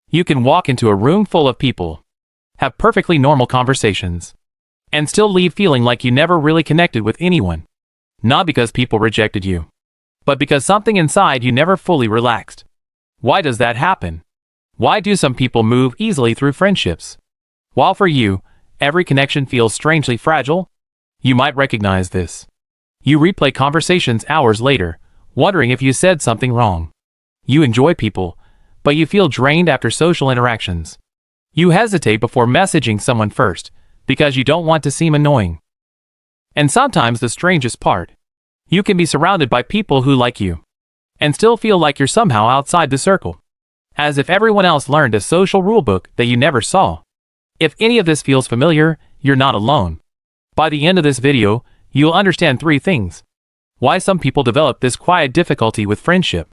You can walk into a room full of people, have perfectly normal conversations, and still leave feeling like you never really connected with anyone. Not because people rejected you, but because something inside you never fully relaxed. Why does that happen? Why do some people move easily through friendships, while for you, every connection feels strangely fragile? You might recognize this. You replay conversations hours later, wondering if you said something wrong. You enjoy people, but you feel drained after social interactions. You hesitate before messaging someone first, because you don't want to seem annoying. And sometimes the strangest part, you can be surrounded by people who like you, and still feel like you're somehow outside the circle, as if everyone else learned a social rulebook that you never saw. If any of this feels familiar, you're not alone. By the end of this video, you'll understand 3 things. Why some people develop this quiet difficulty with friendship.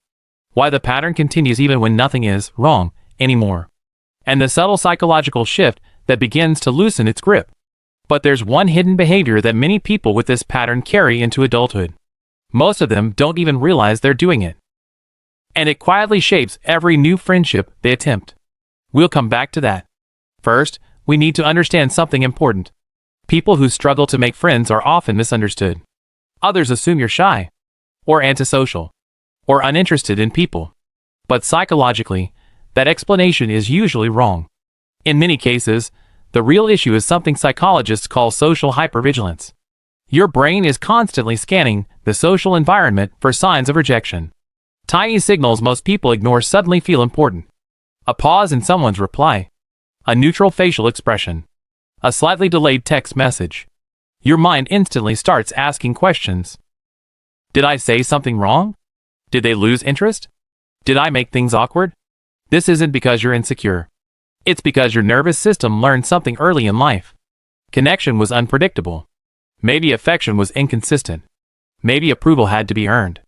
Why the pattern continues even when nothing is wrong anymore. And the subtle psychological shift that begins to loosen its grip. But there's one hidden behavior that many people with this pattern carry into adulthood. Most of them don't even realize they're doing it. And it quietly shapes every new friendship they attempt. We'll come back to that. First, we need to understand something important. People who struggle to make friends are often misunderstood. Others assume you're shy, or antisocial, or uninterested in people. But psychologically, that explanation is usually wrong. In many cases, the real issue is something psychologists call social hypervigilance. Your brain is constantly scanning the social environment for signs of rejection. Tiny signals most people ignore suddenly feel important. A pause in someone's reply, a neutral facial expression, a slightly delayed text message. Your mind instantly starts asking questions. Did I say something wrong? Did they lose interest? Did I make things awkward? This isn't because you're insecure. It's because your nervous system learned something early in life. Connection was unpredictable. Maybe affection was inconsistent. Maybe approval had to be earned.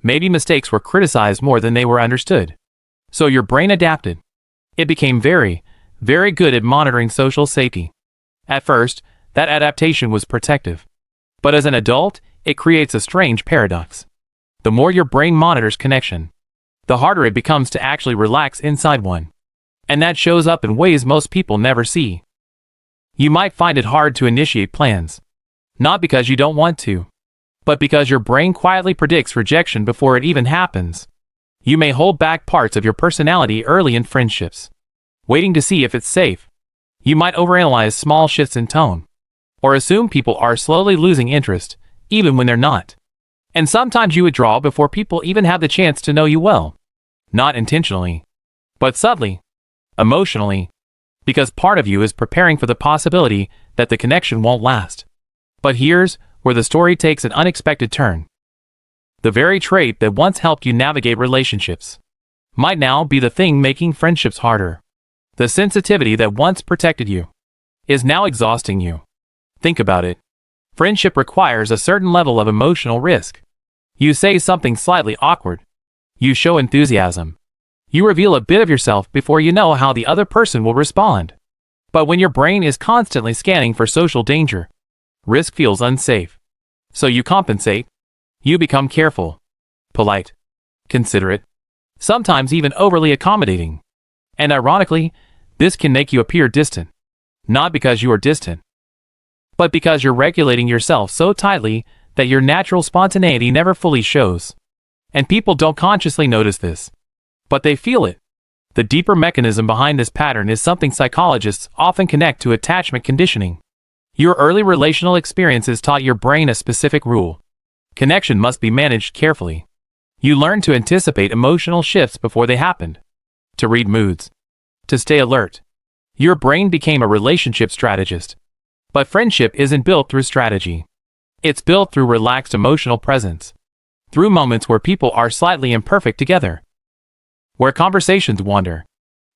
Maybe mistakes were criticized more than they were understood. So your brain adapted. It became very, very good at monitoring social safety. At first, that adaptation was protective. But as an adult, it creates a strange paradox. The more your brain monitors connection, the harder it becomes to actually relax inside one. And that shows up in ways most people never see. You might find it hard to initiate plans. Not because you don't want to, but because your brain quietly predicts rejection before it even happens. You may hold back parts of your personality early in friendships, waiting to see if it's safe. You might overanalyze small shifts in tone, or assume people are slowly losing interest, even when they're not. And sometimes you withdraw before people even have the chance to know you well. Not intentionally, but subtly, emotionally, because part of you is preparing for the possibility that the connection won't last. But here's where the story takes an unexpected turn. The very trait that once helped you navigate relationships might now be the thing making friendships harder. The sensitivity that once protected you is now exhausting you. Think about it. Friendship requires a certain level of emotional risk. You say something slightly awkward. You show enthusiasm. You reveal a bit of yourself before you know how the other person will respond. But when your brain is constantly scanning for social danger, risk feels unsafe. So you compensate. You become careful, polite, considerate, sometimes even overly accommodating. And ironically, this can make you appear distant. Not because you are distant, but because you're regulating yourself so tightly that your natural spontaneity never fully shows. And people don't consciously notice this, but they feel it. The deeper mechanism behind this pattern is something psychologists often connect to attachment conditioning. Your early relational experiences taught your brain a specific rule. Connection must be managed carefully. You learn to anticipate emotional shifts before they happened, to read moods, to stay alert. Your brain became a relationship strategist. But friendship isn't built through strategy. It's built through relaxed emotional presence. Through moments where people are slightly imperfect together. Where conversations wander.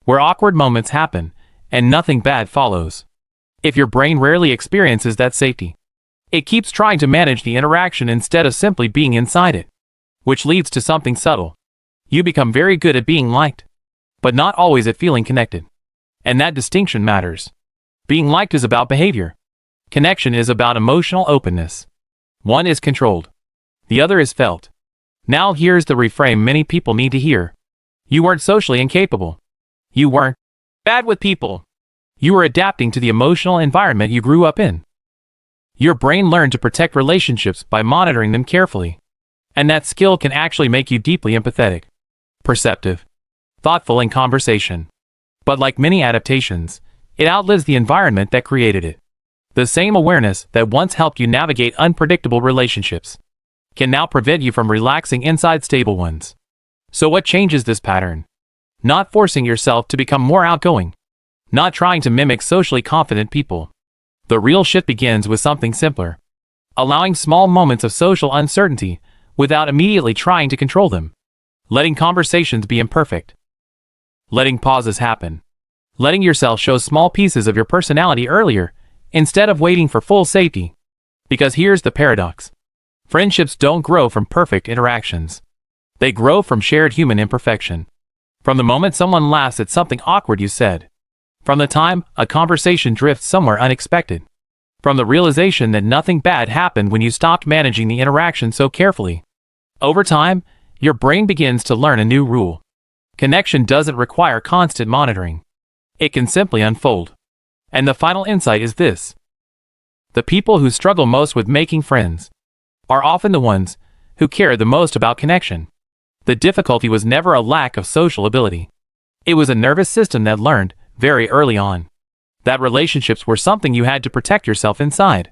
Where awkward moments happen, and nothing bad follows. If your brain rarely experiences that safety, it keeps trying to manage the interaction instead of simply being inside it. Which leads to something subtle. You become very good at being liked, but not always at feeling connected. And that distinction matters. Being liked is about behavior. Connection is about emotional openness. One is controlled. The other is felt. Now here's the reframe many people need to hear. You weren't socially incapable. You weren't bad with people. You were adapting to the emotional environment you grew up in. Your brain learned to protect relationships by monitoring them carefully. And that skill can actually make you deeply empathetic, perceptive, thoughtful in conversation. But like many adaptations, it outlives the environment that created it. The same awareness that once helped you navigate unpredictable relationships can now prevent you from relaxing inside stable ones. So what changes this pattern? Not forcing yourself to become more outgoing. Not trying to mimic socially confident people. The real shift begins with something simpler. Allowing small moments of social uncertainty without immediately trying to control them. Letting conversations be imperfect. Letting pauses happen. Letting yourself show small pieces of your personality earlier instead of waiting for full safety. Because here's the paradox. Friendships don't grow from perfect interactions. They grow from shared human imperfection. From the moment someone laughs at something awkward you said. From the time a conversation drifts somewhere unexpected. From the realization that nothing bad happened when you stopped managing the interaction so carefully. Over time, your brain begins to learn a new rule. Connection doesn't require constant monitoring. It can simply unfold. And the final insight is this. The people who struggle most with making friends are often the ones who care the most about connection. The difficulty was never a lack of social ability. It was a nervous system that learned, very early on, that relationships were something you had to protect yourself inside.